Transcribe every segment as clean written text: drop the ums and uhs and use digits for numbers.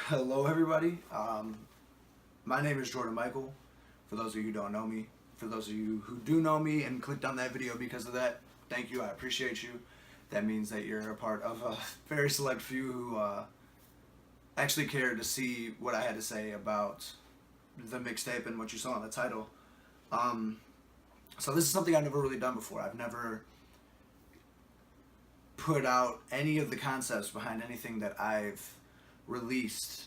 Hello, everybody. My name is Jordan Michael. For those of you who don't know me, for those of you who do know me and clicked on that video because of that, thank you. I appreciate you. That means that you're a part of a very select few who actually cared to see what I had to say about the mixtape and what you saw in the title. So this is something I've never really done before. I've never put out any of the concepts behind anything that I've released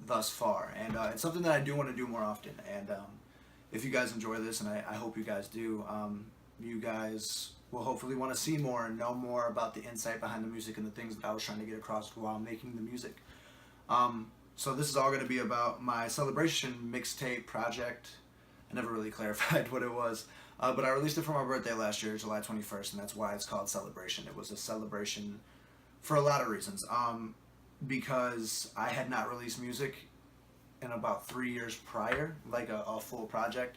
thus far, and it's something that I do want to do more often. And if you guys enjoy this, and I hope you guys do, you guys will hopefully want to see more and know more about the insight behind the music and the things that I was trying to get across while making the music. So this is all going to be about my celebration mixtape project. I never really clarified what it was, but I released it for my birthday last year, July 21st, and that's why it's called Celebration. It was a celebration for a lot of reasons. Because I had not released music in about 3 years prior, like a full project.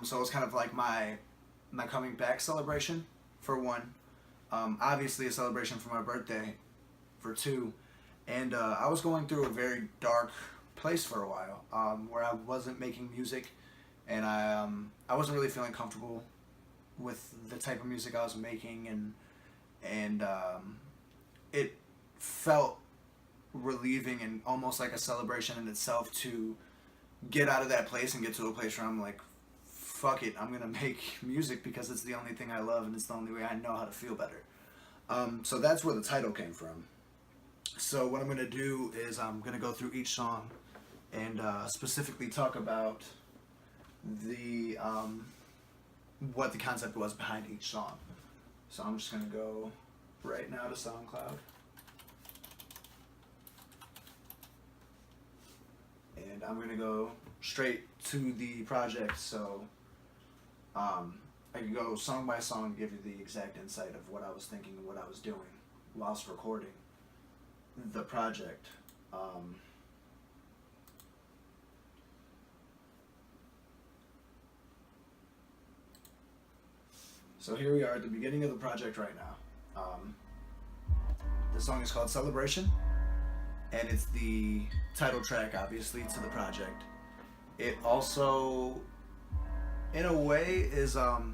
So it was kind of like my coming back celebration, for one. Obviously a celebration for my birthday, for two. And I was going through a very dark place for a while, where I wasn't making music, and I wasn't really feeling comfortable with the type of music I was making, and it felt relieving and almost like a celebration in itself to get out of that place and get to a place where I'm like, fuck it, I'm gonna make music because it's the only thing I love and it's the only way I know how to feel better. So that's where the title came from. So what I'm gonna do is I'm gonna go through each song and specifically talk about the what the concept was behind each song. So I'm just gonna go right now to SoundCloud. And I'm going to go straight to the project, so I can go song by song and give you the exact insight of what I was thinking and what I was doing whilst recording the project. So here we are at the beginning of the project right now. The song is called Celebration, and it's the title track, obviously, to the project. It also, in a way, is the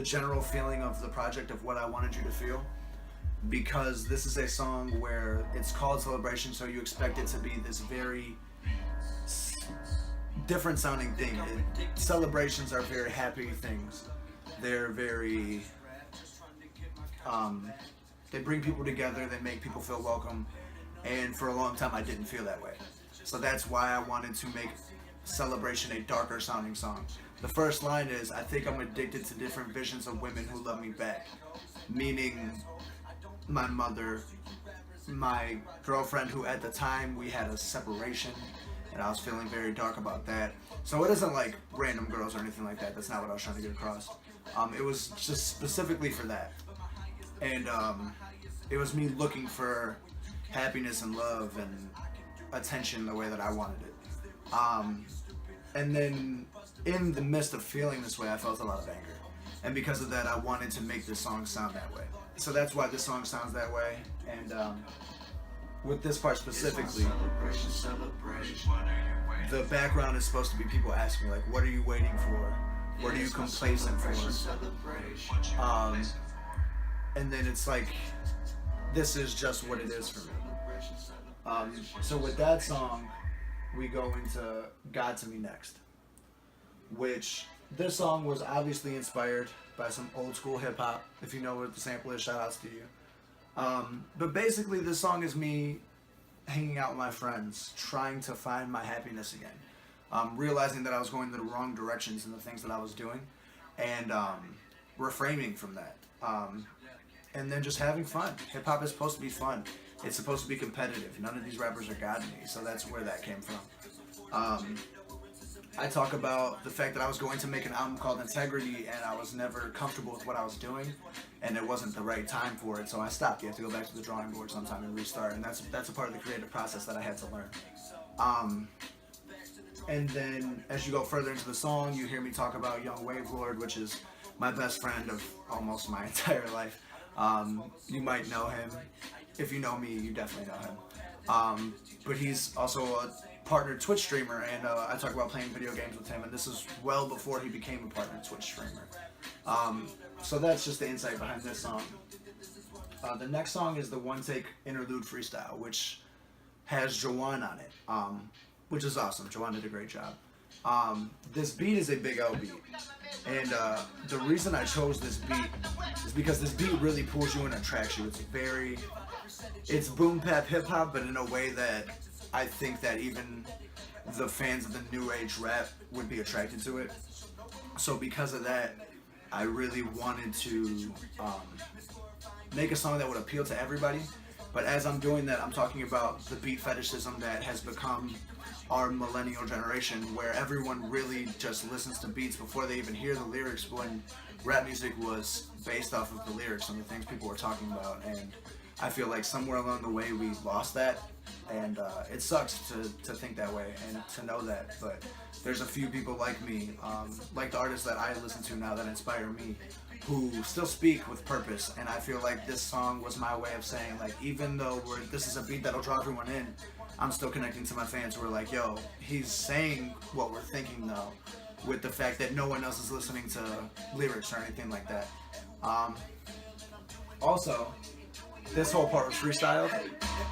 general feeling of the project of what I wanted you to feel, because this is a song where it's called Celebration, so you expect it to be this very different sounding thing. Celebrations are very happy things. They're very they bring people together, they make people feel welcome, and for a long time I didn't feel that way. So that's why I wanted to make Celebration a darker sounding song. The first line is, I think I'm addicted to different visions of women who love me back. Meaning my mother, my girlfriend, who at the time we had a separation, and I was feeling very dark about that. So it isn't like random girls or anything like that. That's not what I was trying to get across. It was just specifically for that. And it was me looking for happiness and love and attention the way that I wanted it. And then in the midst of feeling this way, I felt a lot of anger. And because of that, I wanted to make this song sound that way. So that's why this song sounds that way. And with this part specifically, the background is supposed to be people asking, like, what are you waiting for? What are you complacent for? And then it's like, this is just what it is for me. So with that song, we go into God to Me Next, which this song was obviously inspired by some old school hip hop. If you know what the sample is, shout outs to you. But basically this song is me hanging out with my friends, trying to find my happiness again. Realizing that I was going the wrong directions in the things that I was doing, and refraining from that. And then just having fun. Hip-hop is supposed to be fun. It's supposed to be competitive. None of these rappers are God to me, so that's where that came from. I talk about the fact that I was going to make an album called Integrity, and I was never comfortable with what I was doing, and it wasn't the right time for it, so I stopped. You have to go back to the drawing board sometime and restart, and that's a part of the creative process that I had to learn. And then as you go further into the song, you hear me talk about Young Wave Lord, which is my best friend of almost my entire life. You might know him. If you know me, you definitely know him. But he's also a partner Twitch streamer, and I talk about playing video games with him, and this is well before he became a partner Twitch streamer. So that's just the insight behind this song. The next song is the one take interlude freestyle, which has Jawan on it, which is awesome. Jawan did a great job. This beat is a Big L beat, and the reason I chose this beat is because this beat really pulls you in and attracts you. It's boom bap hip hop, but in a way that I think that even the fans of the new age rap would be attracted to it. So because of that, I really wanted to make a song that would appeal to everybody. But as I'm doing that, I'm talking about the beat fetishism that has become our millennial generation, where everyone really just listens to beats before they even hear the lyrics, when rap music was based off of the lyrics and the things people were talking about. And I feel like somewhere along the way we lost that, and it sucks to think that way and to know that. But there's a few people like me, like the artists that I listen to now that inspire me, who still speak with purpose. And I feel like this song was my way of saying, like, even though this is a beat that'll draw everyone in, I'm still connecting to my fans who are like, yo, he's saying what we're thinking though, with the fact that no one else is listening to lyrics or anything like that. Also, this whole part was freestyle.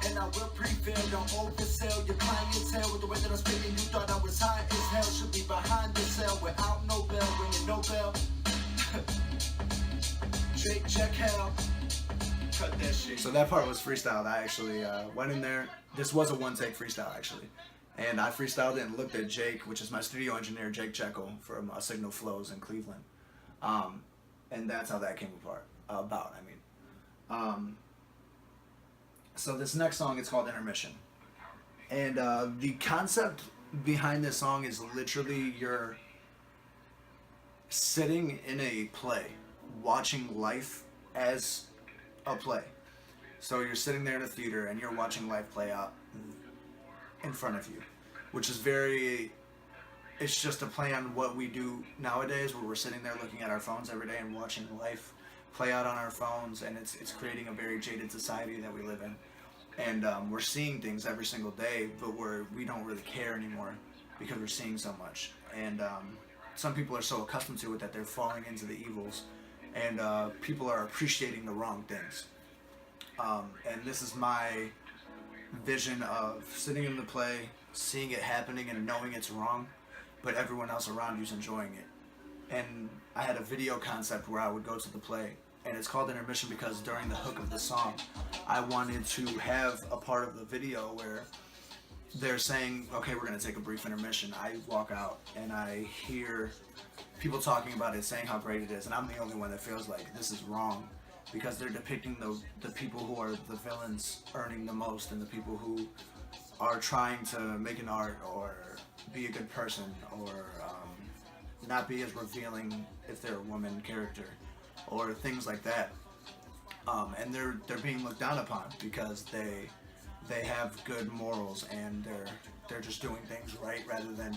And I will prevail, don't oversell your clientele with the way that I'm speaking. You thought I was high as hell, should be behind the cell without no bell, ringing no bell. Jake, check hell. Cut that shit. So that part was freestyled. I actually went in there. This was a one take freestyle actually, and I freestyled it and looked at Jake, which is my studio engineer, Jake Jekyll from Signal Flows in Cleveland, and that's how that came about. So this next song is called Intermission. And the concept behind this song is literally you're sitting in a play, watching life as a play. So you're sitting there in a theater and you're watching life play out in front of you, which is it's just a play on what we do nowadays, where we're sitting there looking at our phones every day and watching life play out on our phones, and it's creating a very jaded society that we live in. And we're seeing things every single day, but we don't really care anymore because we're seeing so much. And some people are so accustomed to it that they're falling into the evils, and people are appreciating the wrong things. And this is my vision of sitting in the play, seeing it happening and knowing it's wrong, but everyone else around you's enjoying it. And I had a video concept where I would go to the play, and it's called Intermission because during the hook of the song, I wanted to have a part of the video where they're saying, okay, we're going to take a brief intermission. I walk out and I hear people talking about it, saying how great it is, and I'm the only one that feels like this is wrong, because they're depicting the people who are the villains earning the most, and the people who are trying to make an art or be a good person, or not be as revealing if they're a woman character, or things like that. And they're being looked down upon because they have good morals, and they're just doing things right rather than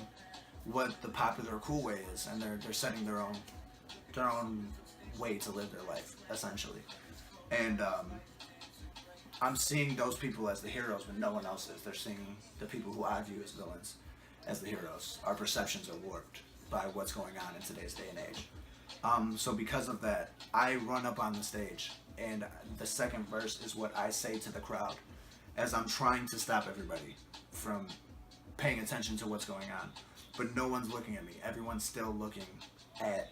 what the popular cool way is, and they're setting their own way to live their life, essentially. And I'm seeing those people as the heroes when no one else is. They're seeing the people who I view as villains as the heroes. Our perceptions are warped by what's going on in today's day and age. So because of that, I run up on the stage, and the second verse is what I say to the crowd as I'm trying to stop everybody from paying attention to what's going on. But no one's looking at me. Everyone's still looking at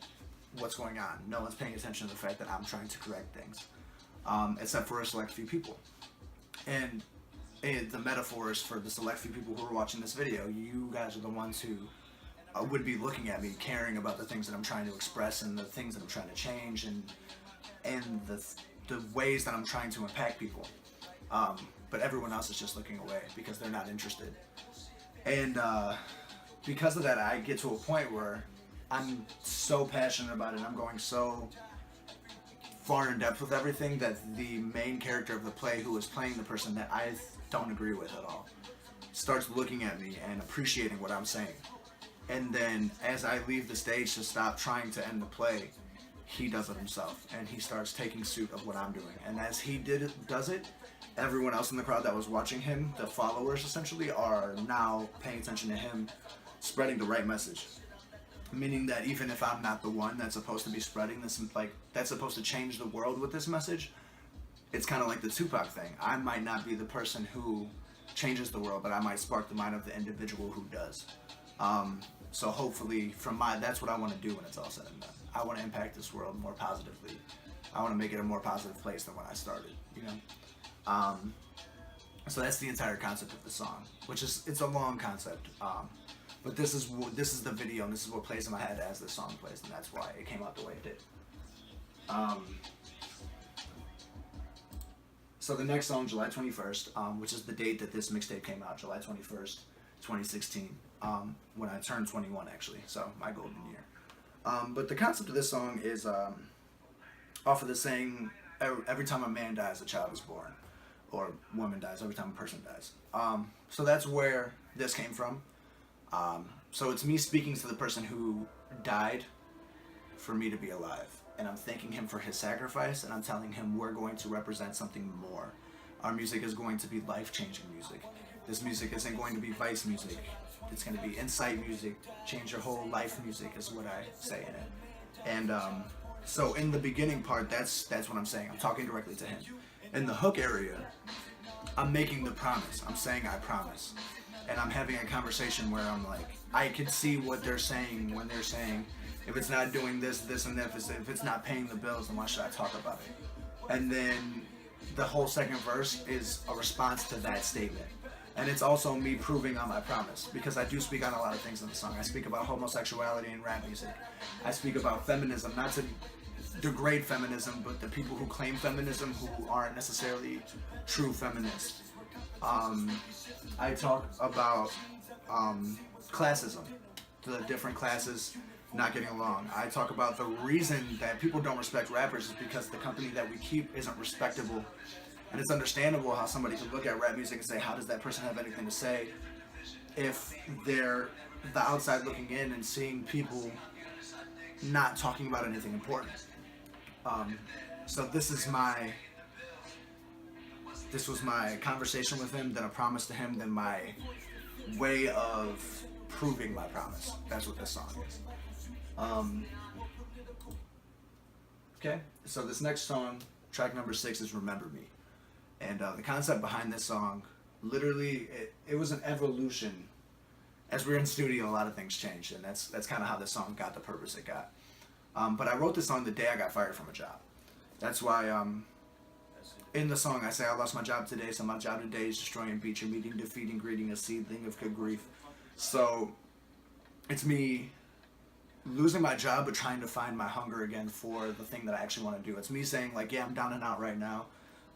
what's going on. No one's paying attention to the fact that I'm trying to correct things, except for a select few people. And the metaphor is for the select few people who are watching this video. You guys are the ones who would be looking at me, caring about the things that I'm trying to express and the things that I'm trying to change, and the ways that I'm trying to impact people. But everyone else is just looking away because they're not interested. And because of that, I get to a point where I'm so passionate about it, and I'm going so far in depth with everything, that the main character of the play, who is playing the person that I don't agree with at all, starts looking at me and appreciating what I'm saying. And then as I leave the stage to stop trying to end the play, he does it himself, and he starts taking suit of what I'm doing. And as he does it, everyone else in the crowd that was watching him, the followers essentially, are now paying attention to him spreading the right message. Meaning that even if I'm not the one that's supposed to be spreading this, like, that's supposed to change the world with this message, it's kind of like the Tupac thing. I might not be the person who changes the world, but I might spark the mind of the individual who does. So hopefully, that's what I want to do when it's all said and done. I want to impact this world more positively. I want to make it a more positive place than when I started, you know? So that's the entire concept of the song, it's a long concept. But this is the video, and this is what plays in my head as the song plays, and that's why it came out the way it did. So the next song, July 21st, which is the date that this mixtape came out, July 21st, 2016, when I turned 21, actually, so my golden year. But the concept of this song is off of the saying, every time a man dies, a child is born, or woman dies, every time a person dies. So that's where this came from. So it's me speaking to the person who died for me to be alive. And I'm thanking him for his sacrifice, and I'm telling him we're going to represent something more. Our music is going to be life-changing music. This music isn't going to be vice music. It's going to be insight music, change your whole life music is what I say in it. And so in the beginning part, that's what I'm saying. I'm talking directly to him. In the hook area, I'm making the promise. I'm saying I promise. And I'm having a conversation where I'm like, I could see what they're saying when they're saying, if it's not doing this, this, and this, if it's not paying the bills, then why should I talk about it? And then the whole second verse is a response to that statement. And it's also me proving on my promise, because I do speak on a lot of things in the song. I speak about homosexuality in rap music. I speak about feminism, not to degrade feminism, but the people who claim feminism who aren't necessarily true feminists. I talk about classism, the different classes not getting along. I talk about the reason that people don't respect rappers is because the company that we keep isn't respectable. And it's understandable how somebody could look at rap music and say, how does that person have anything to say, if they're the outside looking in and seeing people not talking about anything important. So this was my conversation with him, then a promise to him, then my way of proving my promise. That's what this song is. Okay, so this next song, track number 6, is Remember Me. And the concept behind this song, literally, it was an evolution. As we were in studio, a lot of things changed, and that's kind of how this song got the purpose it got. But I wrote this song the day I got fired from a job. That's why in the song I say, I lost my job today, so my job today is destroying, beating, meeting, defeating, greeting, a seedling of good grief. So it's me losing my job, but trying to find my hunger again for the thing that I actually want to do. It's me saying, like, yeah, I'm down and out right now,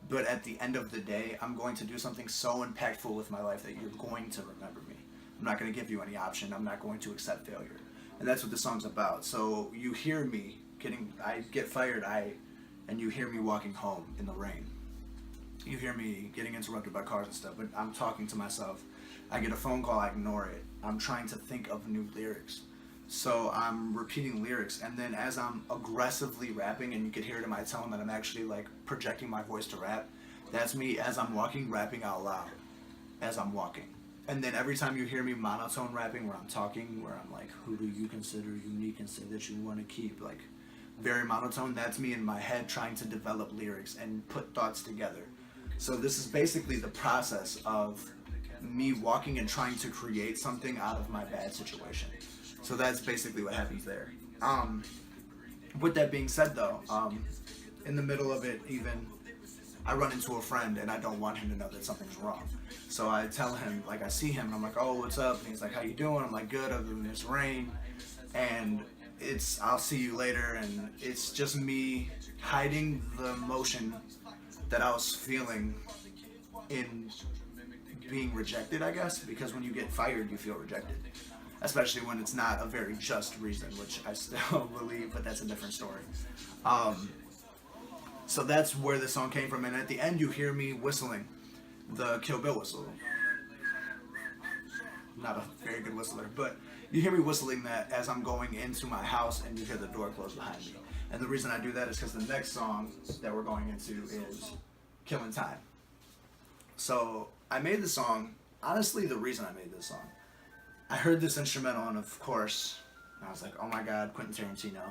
but at the end of the day, I'm going to do something so impactful with my life that you're going to remember me. I'm not going to give you any option. I'm not going to accept failure. And that's what the song's about. So you hear me I get fired, and you hear me walking home in the rain. You hear me getting interrupted by cars and stuff, but I'm talking to myself. I get a phone call, I ignore it. I'm trying to think of new lyrics. So I'm repeating lyrics, and then as I'm aggressively rapping, and you can hear it in my tone that I'm actually like projecting my voice to rap, that's me as I'm walking, rapping out loud as I'm walking. And then every time you hear me monotone rapping, where I'm talking, where I'm like, who do you consider unique and say that you want to keep, like very monotone, that's me in my head trying to develop lyrics and put thoughts together. So this is basically the process of me walking and trying to create something out of my bad situation. So that's basically what happens there. With that being said though, in the middle of it even, I run into a friend and I don't want him to know that something's wrong. So I tell him, like I see him and I'm like, oh, what's up? And he's like, how you doing? I'm like, good, other than this rain. And I'll see you later, and it's just me hiding the emotion that I was feeling in being rejected, I guess, because when you get fired, you feel rejected. Especially when it's not a very just reason, which I still believe, but that's a different story. So that's where this song came from, and at the end you hear me whistling the Kill Bill whistle. Not a very good whistler, but you hear me whistling that as I'm going into my house, and you hear the door close behind me. And the reason I do that is because the next song that we're going into is Killing Time. So I made the song. Honestly, the reason I made this song, I heard this instrumental, and of course, I was like, oh my God, Quentin Tarantino.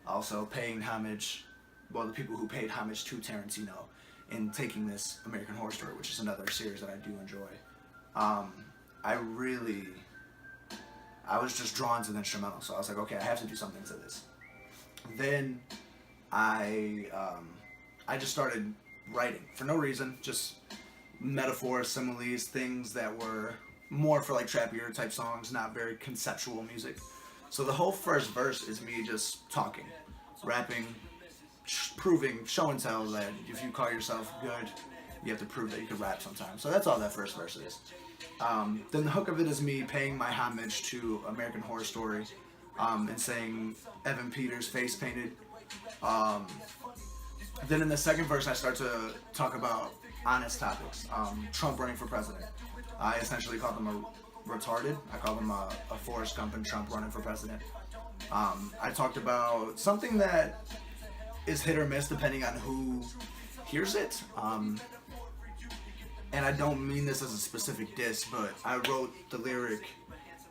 Also paying homage, well, the people who paid homage to Tarantino in taking this American Horror Story, which is another series that I do enjoy. I was just drawn to the instrumental, so I was like, okay, I have to do something to this. Then I just started writing for no reason, just metaphors, similes, things that were more for like trappier type songs, not very conceptual music. So the whole first verse is me just talking, rapping, proving, show and tell that if you call yourself good, you have to prove that you can rap sometimes. So that's all that first verse is. Then the hook of it is me paying my homage to American Horror Story, and saying Evan Peters face painted. Then in the second verse I start to talk about honest topics. Trump running for president. I essentially call them a retarded. I call them a Forrest Gump and Trump running for president. I talked about something that is hit or miss depending on who hears it. And I don't mean this as a specific diss, but I wrote the lyric,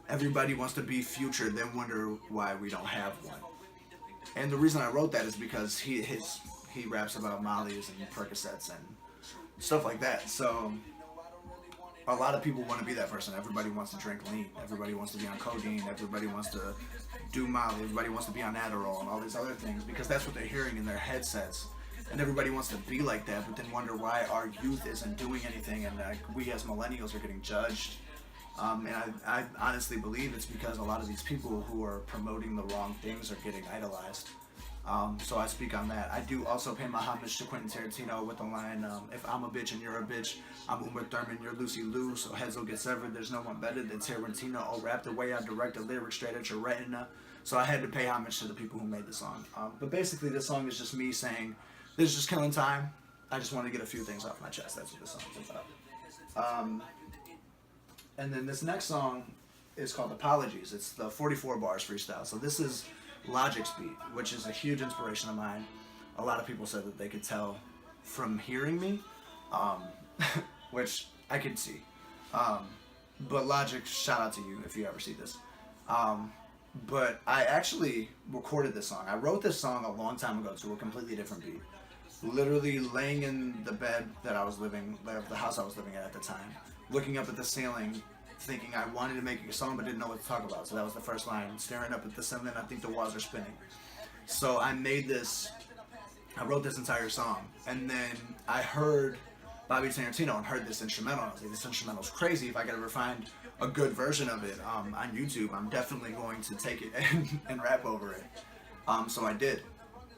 everybody wants to be Future, then wonder why we don't have one. And the reason I wrote that is because he raps about Molly's and Percocets and stuff like that. So a lot of people want to be that person. Everybody wants to drink lean. Everybody wants to be on codeine. Everybody wants to do Molly. Everybody wants to be on Adderall and all these other things because that's what they're hearing in their headsets. And everybody wants to be like that, but then wonder why our youth isn't doing anything, and we as millennials are getting judged. And I honestly believe it's because a lot of these people who are promoting the wrong things are getting idolized. So I speak on that. I do also pay my homage to Quentin Tarantino with the line, if I'm a bitch and you're a bitch, I'm Uma Thurman, you're Lucy Liu, so heads will get severed, there's no one better than Tarantino. I'll rap the way I direct a lyric straight at your retina. So I had to pay homage to the people who made the song. But basically this song is just me saying, this is just killing time. I just want to get a few things off my chest. That's what this song is about. And then this next song is called Apologies. It's the 44 bars freestyle. So this is Logic's beat, which is a huge inspiration of mine. A lot of people said that they could tell from hearing me, which I could see. But Logic, shout out to you if you ever see this. But I actually recorded this song. I wrote this song a long time ago to a completely different beat. Literally laying in the bed that I was living, the house I was living at the time, looking up at the ceiling, thinking I wanted to make a song but didn't know what to talk about. So that was the first line, staring up at the ceiling, I think the walls are spinning. So I wrote this entire song, and then I heard Bobby Tarantino and heard this instrumental. I was like, this instrumental's crazy. If I could ever find a good version of it on YouTube, I'm definitely going to take it and rap over it. So I did.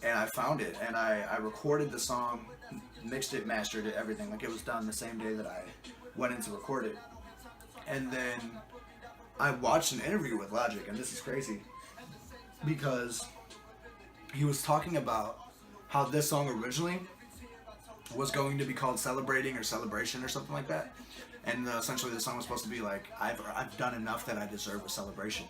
And I found it, and I recorded the song, mixed it, mastered it, everything. Like, it was done the same day that I went in to record it. And then I watched an interview with Logic, and this is crazy, because he was talking about how this song originally was going to be called Celebrating or Celebration or something like that. And essentially the song was supposed to be like, I've done enough that I deserve a celebration.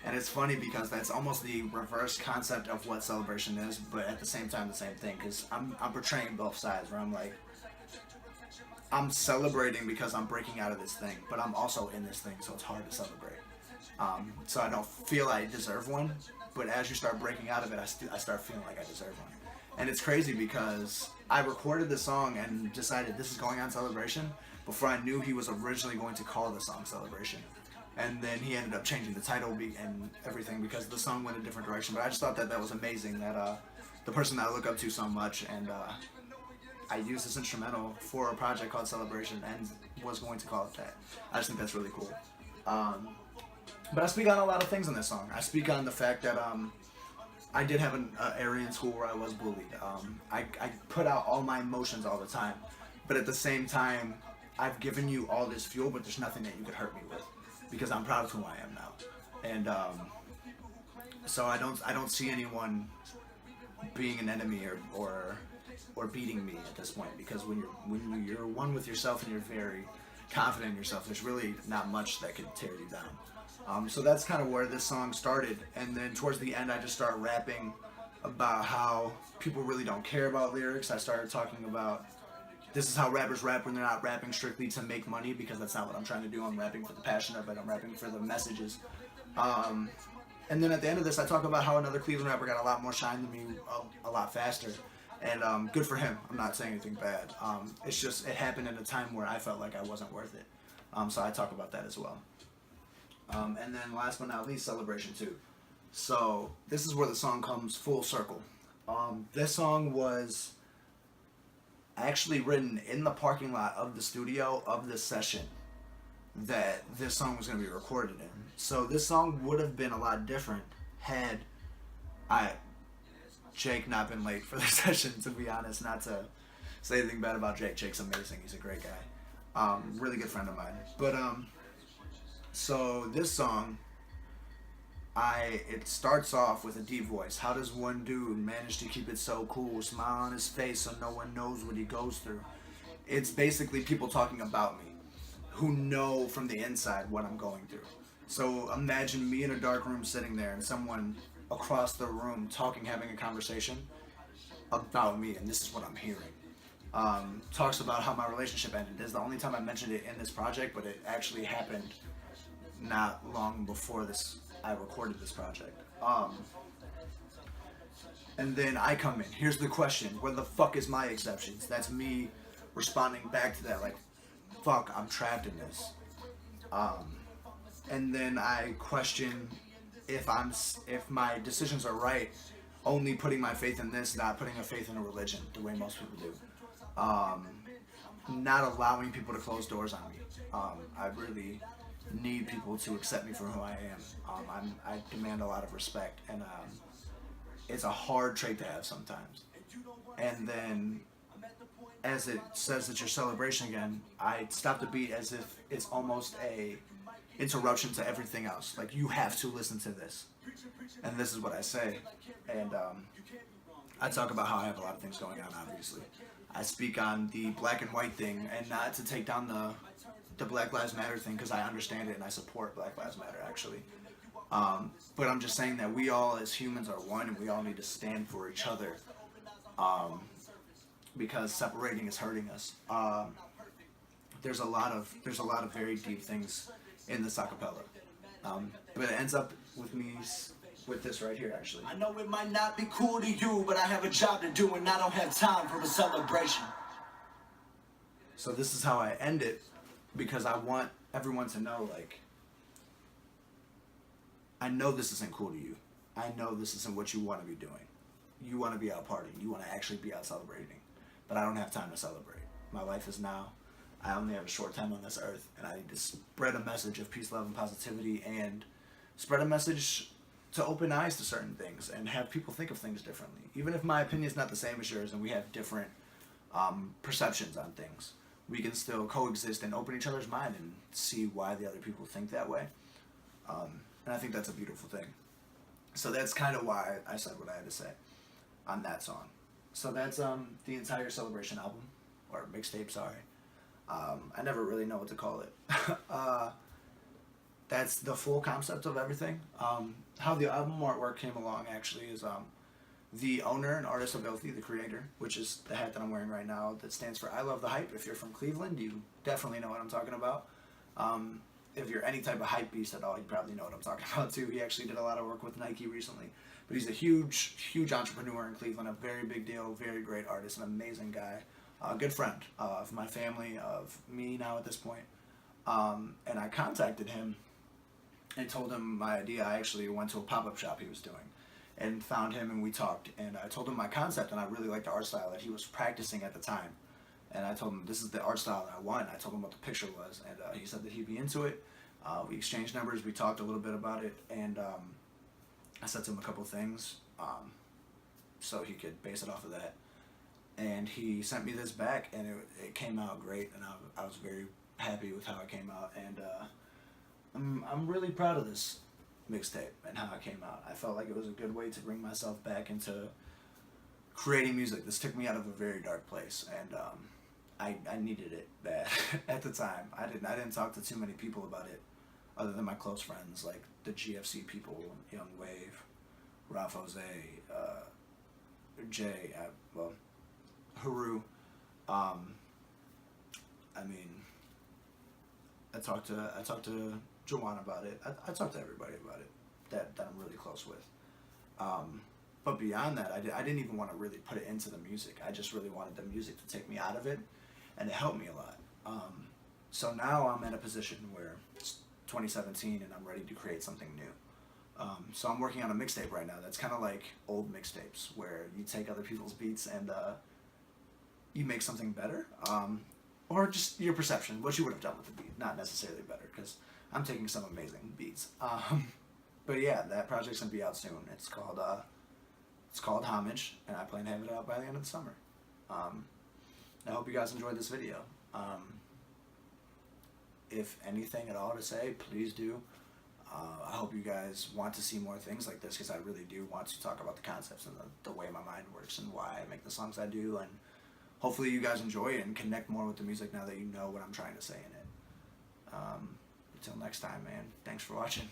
And it's funny because that's almost the reverse concept of what celebration is, but at the same time the same thing, because I'm portraying both sides, where I'm like, I'm celebrating because I'm breaking out of this thing, but I'm also in this thing, so it's hard to celebrate. So I don't feel I deserve one, but as you start breaking out of it, I start feeling like I deserve one. And it's crazy because I recorded the song and decided this is going on Celebration before I knew he was originally going to call the song Celebration. And then he ended up changing the title and everything because the song went a different direction. But I just thought that was amazing that the person that I look up to so much, and I used this instrumental for a project called Celebration and was going to call it that. I just think that's really cool. But I speak on a lot of things in this song. I speak on the fact that I did have an area in school where I was bullied. I put out all my emotions all the time. But at the same time, I've given you all this fuel, but there's nothing that you could hurt me with, because I'm proud of who I am now. And so I don't see anyone being an enemy or beating me at this point, because when you're one with yourself and you're very confident in yourself, there's really not much that could tear you down. So that's kind of where this song started. And then towards the end, I just started rapping about how people really don't care about lyrics. I started talking about this is how rappers rap when they're not rapping strictly to make money, because that's not what I'm trying to do. I'm rapping for the passion of it. I'm rapping for the messages. And then at the end of this, I talk about how another Cleveland rapper got a lot more shine than me, a lot faster. And good for him. I'm not saying anything bad. It's just, it happened at a time where I felt like I wasn't worth it. So I talk about that as well. And then last but not least, Celebration 2. So this is where the song comes full circle. This song was actually written in the parking lot of the studio of this session that this song was going to be recorded in. So this song would have been a lot different had Jake not been late for the session, to be honest. Not to say anything bad about Jake. Jake's amazing. He's a great guy. Really good friend of mine. But so this song, it starts off with a deep voice. How does one dude manage to keep it so cool? Smile on his face so no one knows what he goes through. It's basically people talking about me who know from the inside what I'm going through. So imagine me in a dark room sitting there and someone across the room talking, having a conversation about me, and this is what I'm hearing. Talks about how my relationship ended. This is the only time I mentioned it in this project, but it actually happened not long before I recorded this project. And then I come in. Here's the question. Where the fuck is my exceptions? That's me responding back to that, like, fuck, I'm trapped in this. And then I question if my decisions are right, only putting my faith in this, not putting a faith in a religion, the way most people do. Not allowing people to close doors on me. I really need people to accept me for who I am. I demand a lot of respect, and it's a hard trait to have sometimes. And then, as it says that your celebration again, I stop the beat as if it's almost a interruption to everything else. Like, you have to listen to this. And this is what I say. And I talk about how I have a lot of things going on, obviously. I speak on the black and white thing, and not to take down the Black Lives Matter thing, because I understand it and I support Black Lives Matter, actually. But I'm just saying that we all as humans are one, and we all need to stand for each other, because separating is hurting us. There's a lot of very deep things in this acapella, but it ends up with me with this right here, actually. I know it might not be cool to you, but I have a job to do and I don't have time for a celebration. So this is how I end it, because I want everyone to know, like, I know this isn't cool to you. I know this isn't what you want to be doing. You want to be out partying. You want to actually be out celebrating. But I don't have time to celebrate. My life is now. I only have a short time on this earth, and I need to spread a message of peace, love, and positivity, and spread a message to open eyes to certain things and have people think of things differently. Even if my opinion is not the same as yours and we have different perceptions on things, we can still coexist and open each other's mind and see why the other people think that way. And I think that's a beautiful thing. So that's kind of why I said what I had to say on that song. So that's the entire Celebration album, or mixtape, sorry. I never really know what to call it. That's the full concept of everything. How the album artwork came along, actually, is the owner and artist of Filthy, the creator, which is the hat that I'm wearing right now, that stands for I Love the Hype. If you're from Cleveland, you definitely know what I'm talking about. If you're any type of hype beast at all, you probably know what I'm talking about too. He actually did a lot of work with Nike recently. But he's a huge, huge entrepreneur in Cleveland, a very big deal, very great artist, an amazing guy, a good friend of my family, of me now at this point. And I contacted him and told him my idea. I actually went to a pop-up shop he was doing and found him, and we talked. And I told him my concept, and I really liked the art style that he was practicing at the time. And I told him, this is the art style that I want. I told him what the picture was, and he said that he'd be into it. We exchanged numbers, we talked a little bit about it, and I said to him a couple things so he could base it off of that. And he sent me this back, and it came out great, and I was very happy with how it came out. And I'm really proud of this mixtape and how it came out. I felt like it was a good way to bring myself back into creating music. This took me out of a very dark place, and I needed it bad at the time. I didn't talk to too many people about it, other than my close friends, like the GFC people, Young Wave, Ralph Jose, Jay, Haru, I mean, I talked to Joanna about it. I talked to everybody about it that I'm really close with. But beyond that, I didn't even want to really put it into the music. I just really wanted the music to take me out of it, and it helped me a lot. So now I'm in a position where it's 2017 and I'm ready to create something new. So I'm working on a mixtape right now that's kind of like old mixtapes where you take other people's beats and you make something better, or just your perception, what you would have done with the beat, not necessarily better, because I'm taking some amazing beats. But yeah, that project's gonna be out soon. It's called Homage, and I plan to have it out by the end of the summer. I hope you guys enjoyed this video. If anything at all to say, please do. I hope you guys want to see more things like this, because I really do want to talk about the concepts and the way my mind works and why I make the songs I do, and hopefully you guys enjoy it and connect more with the music now that you know what I'm trying to say in it. Until next time, man, thanks for watching.